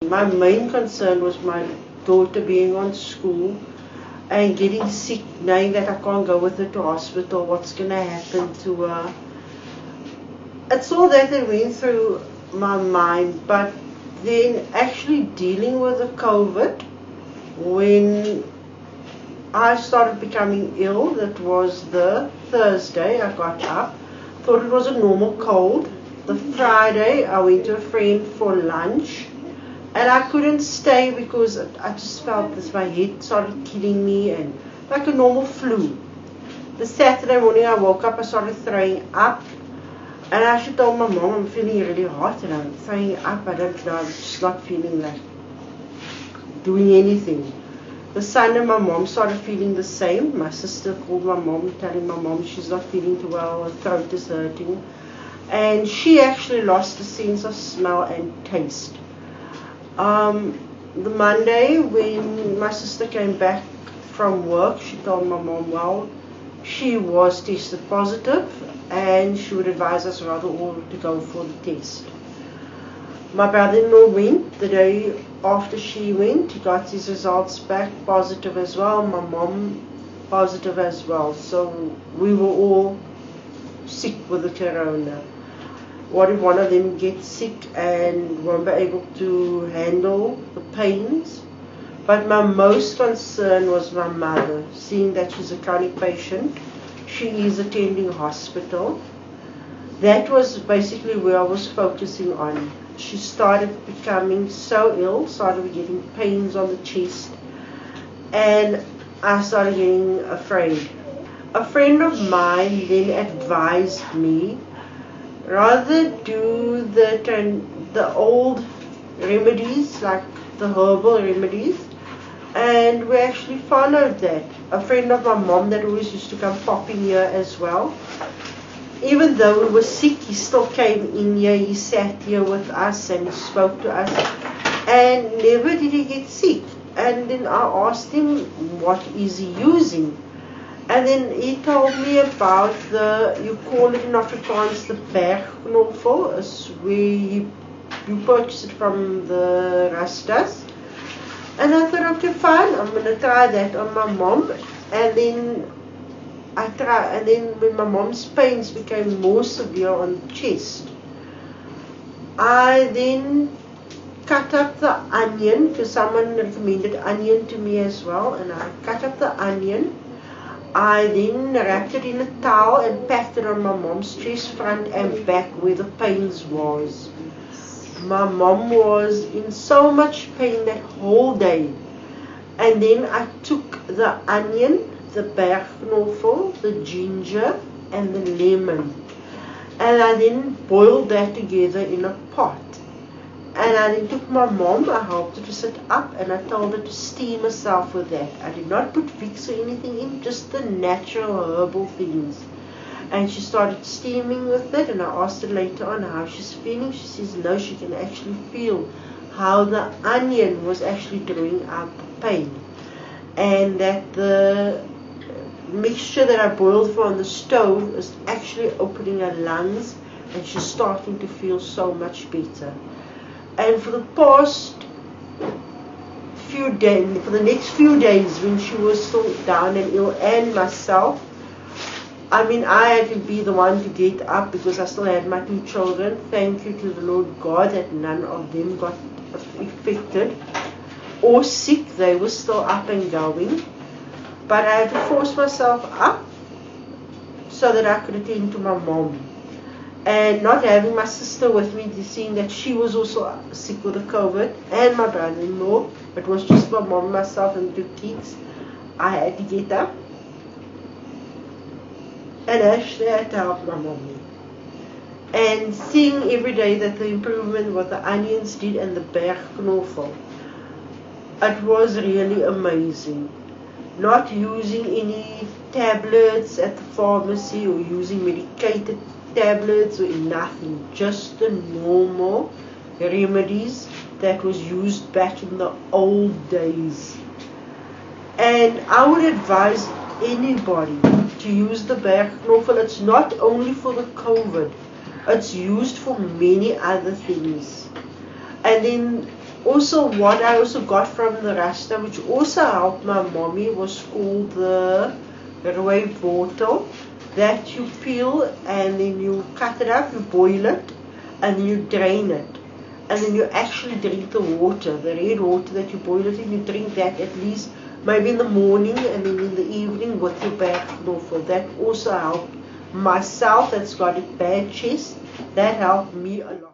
My main concern was my daughter being on school and getting sick, knowing that I can't go with her to hospital, what's going to happen to her. It's all that went through my mind, but then actually dealing with the COVID, when I started becoming ill, that was the Thursday I got up, thought it was a normal cold. The Friday I went to a friend for lunch, and I couldn't stay because I just felt this, my head started killing me and like a normal flu. The Saturday morning I woke up, I started throwing up, and I actually told my mom I'm feeling really hot and I'm throwing up, I don't know, I'm just not feeling like doing anything. The Sunday my mom started feeling the same. My sister called my mom, telling my mom she's not feeling too well, her throat is hurting. And she actually lost the sense of smell and taste. The Monday when my sister came back from work, she told my mom, well, she was tested positive and she would advise us rather all to go for the test. My brother-in-law went the day after she went. He got his results back positive as well. My mom positive as well. So we were all sick with the corona. What if one of them gets sick and won't be able to handle the pains? But my most concern was my mother, seeing that she's a chronic patient. She is attending hospital. That was basically where I was focusing on. She started becoming so ill, started getting pains on the chest, and I started getting afraid. A friend of mine then advised me, rather do the old remedies, like the herbal remedies, and we actually followed that. A friend of my mom that always used to come popping here as well, even though we were sick, he still came in here, he sat here with us and he spoke to us, and never did he get sick. And then I asked him, what is he using? And then he told me about you call it in Afrikaans the bergknoffel, is where you purchase it from the Rastas. And I thought, okay, fine, I'm going to try that on my mom. And then I tried, and then when my mom's pains became more severe on the chest, I then cut up the onion, because someone recommended onion to me as well, and I cut up the onion. I then wrapped it in a towel and packed it on my mom's chest, front and back, where the pains was. My mom was in so much pain that whole day. And then I took the onion, the bergknoffel, the ginger, and the lemon, and I then boiled that together in a pot. And I then took my mom, I helped her to sit up, and I told her to steam herself with that. I did not put Vicks or anything in, just the natural herbal things. And she started steaming with it, and I asked her later on how she's feeling. She says no, she can actually feel how the onion was actually drawing out the pain, and that the mixture that I boiled for on the stove is actually opening her lungs, and she's starting to feel so much better. And for the past few days, for the next few days, when she was still down and ill, and myself, I mean, I had to be the one to get up because I still had my 2 children. Thank you to the Lord God that none of them got affected or sick. They were still up and going. But I had to force myself up so that I could attend to my mom. And not having my sister with me, seeing that she was also sick with the COVID, and my brother-in-law, it was just my mom, myself, and 2 kids. I had to get up and actually had to help my mommy. And seeing every day that the improvement what the onions did and the bergknoffel, it was really amazing. Not using any tablets at the pharmacy or using medicated tablets or nothing, just the normal remedies that was used back in the old days. And I would advise anybody to use the bergknoffel. It's not only for the COVID, it's used for many other things. And then Also, what I also got from the Rasta, which also helped my mommy, was called the rooi wortel, that you peel and then you cut it up, you boil it, and then you drain it. And then you actually drink the water, the red water that you boil it in, you drink that at least maybe in the morning and then in the evening with your bad knuffel. That also helped myself that's got a bad chest. That helped me a lot.